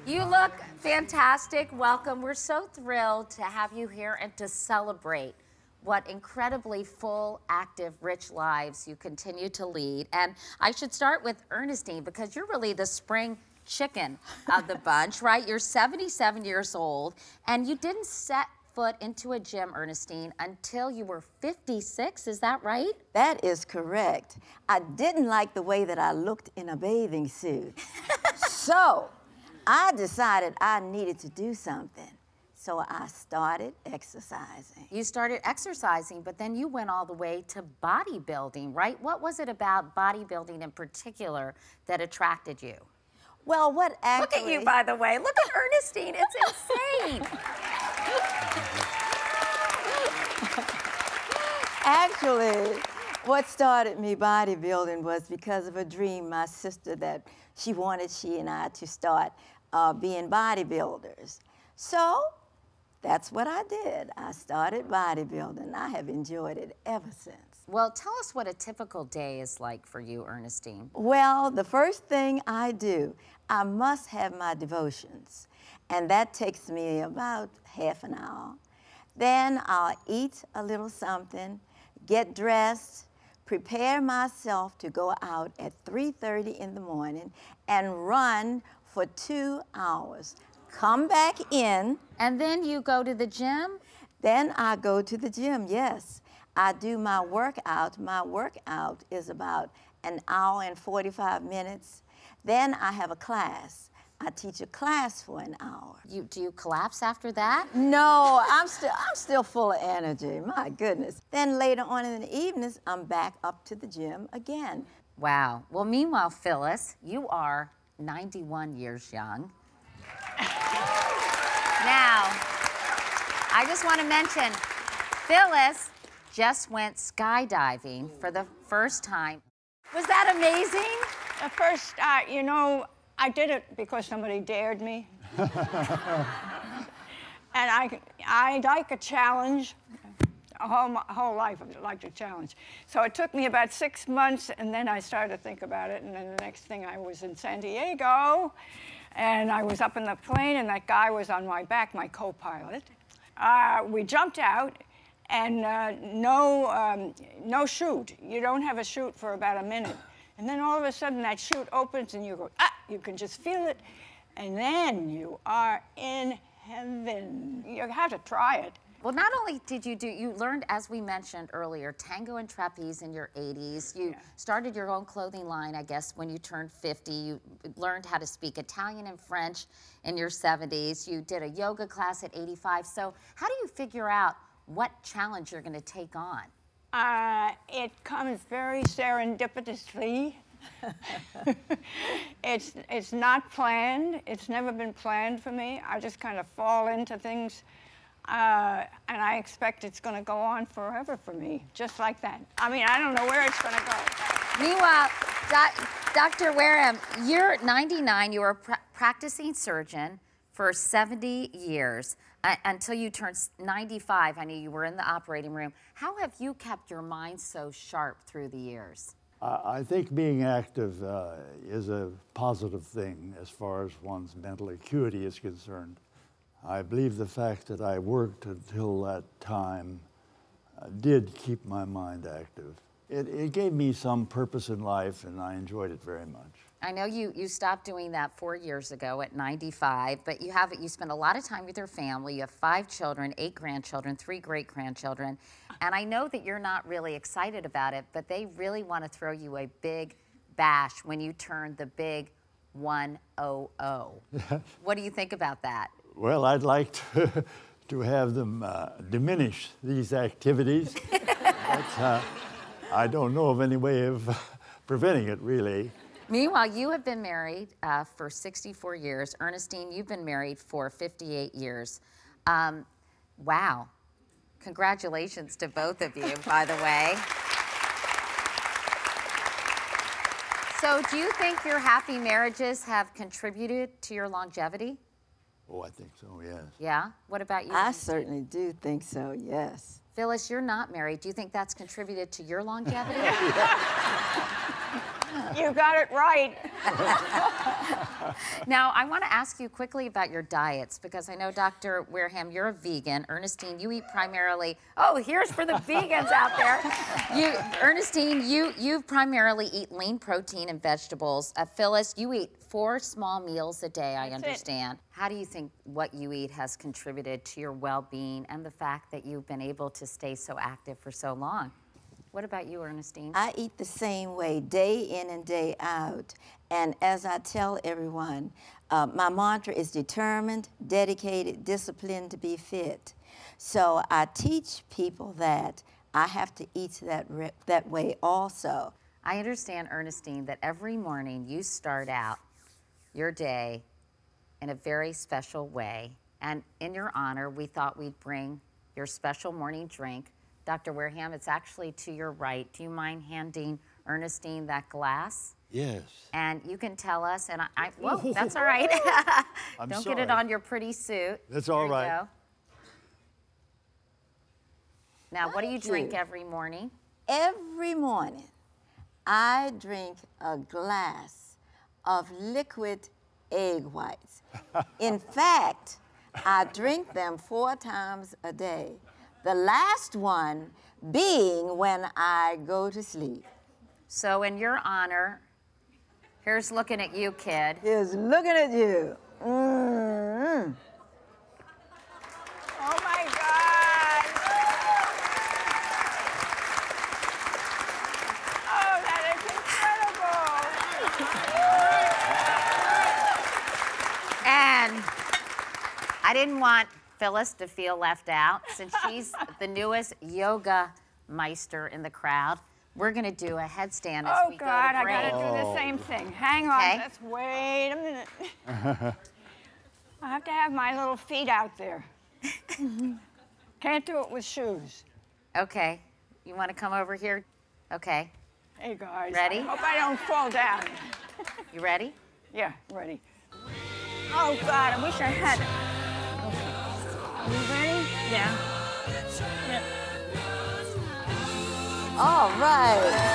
You look fantastic. Welcome. We're so thrilled to have you here and to celebrate what incredibly full, active, rich lives you continue to lead. And I should start with Ernestine, because you're really the spring chicken of the bunch, right? You're 77 years old, and you didn't set foot into a gym, Ernestine, until you were 56. Is that right? That is correct. I didn't like the way that I looked in a bathing suit. So I decided I needed to do something. So I started exercising. You started exercising, but then you went all the way to bodybuilding, right? What was it about bodybuilding in particular that attracted you? Well, what actually... Look at you, by the way. Look at Ernestine. It's insane. Actually, what started me bodybuilding was because of a dream my sister that she and I to start being bodybuilders. So that's what I did. I started bodybuilding. I have enjoyed it ever since. Well, tell us what a typical day is like for you, Ernestine. Well, the first thing I do, I must have my devotions, and that takes me about half an hour. Then I'll eat a little something, get dressed, prepare myself to go out at 3:30 in the morning and run for 2 hours. Come back in. And then you go to the gym? Then I go to the gym, yes. I do my workout. My workout is about an hour and 45 minutes. Then I have a class. I teach a class for an hour. Do you collapse after that? No, I'm still full of energy, my goodness. Then later on in the evenings, I'm back up to the gym again. Wow. Well, meanwhile, Phyllis, you are 91 years young. Now, I just want to mention, Phyllis just went skydiving for the first time. Was that amazing? The first, you know, I did it because somebody dared me. And I like a challenge. My whole life I've liked a challenge. So it took me about 6 months, and then I started to think about it, and then the next thing I was in San Diego, and I was up in the plane, and that guy was on my back, my co-pilot. We jumped out, and no chute. You don't have a chute for about a minute. And then all of a sudden that chute opens and you go, you can just feel it. And then you are in heaven. You have to try it. Well, not only did you learned, as we mentioned earlier, tango and trapeze in your 80s. You started your own clothing line, I guess, when you turned 50. You learned how to speak Italian and French in your 70s. You did a yoga class at 85. So how do you figure out what challenge you're going to take on? It comes very serendipitously. It's not planned. It's never been planned for me. I just kind of fall into things, and I expect it's going to go on forever for me, just like that. I mean, I don't know where it's going to go. Meanwhile, Dr. Wareham, you're 99. You were a practicing surgeon for 70 years. Until you turned 95, I knew you were in the operating room. How have you kept your mind so sharp through the years? I think being active is a positive thing as far as one's mental acuity is concerned. I believe the fact that I worked until that time did keep my mind active. It gave me some purpose in life, and I enjoyed it very much. I know you stopped doing that 4 years ago at 95, but you spend a lot of time with your family. You have 5 children, 8 grandchildren, 3 great-grandchildren. And I know that you're not really excited about it, but they really want to throw you a big bash when you turn the big 100. What do you think about that? Well, I'd like to have them diminish these activities. But, I don't know of any way of preventing it, really. Meanwhile, you have been married for 64 years. Ernestine, you've been married for 58 years. Wow. Congratulations to both of you, by the way. So do you think your happy marriages have contributed to your longevity? Oh, I think so, yes. Yeah? What about you? I certainly do think so, yes. Phyllis, you're not married. Do you think that's contributed to your longevity? You got it right. Now, I want to ask you quickly about your diets, because I know, Dr. Wareham, you're a vegan. Ernestine, you eat primarily, oh, here's for the vegans out there. Ernestine, you primarily eat lean protein and vegetables. Phyllis, you eat 4 small meals a day, I understand. How do you think what you eat has contributed to your well-being and the fact that you've been able to stay so active for so long? What about you, Ernestine? I eat the same way, day in and day out. And as I tell everyone, my mantra is determined, dedicated, disciplined to be fit. So I teach people that I have to eat that way also. I understand, Ernestine, that every morning you start out your day in a very special way. And in your honor, we thought we'd bring your special morning drink. Dr. Wareham, it's actually to your right. Do you mind handing Ernestine that glass? Yes. And you can tell us, and whoa, that's all right. Don't get it on your pretty suit. That's all right. Go. Now, what do you drink every morning? Every morning, I drink a glass of liquid egg whites. In fact, I drink them 4 times a day. The last one being when I go to sleep. So in your honor, here's looking at you, kid. Here's looking at you. Mm-hmm. Oh my God. Oh, that is incredible. And I didn't want Phyllis to feel left out, since she's the newest yoga meister in the crowd. We're gonna do a headstand as we go to break. I gotta do the same thing. Hang on, Okay. let's wait a minute. I have to have my little feet out there. Can't do it with shoes. Okay, you wanna come over here? Okay, Hey guys. Ready? I hope I don't fall down. you ready? Yeah, ready. Oh God, I wish I had it. Are you ready? Yeah. All right.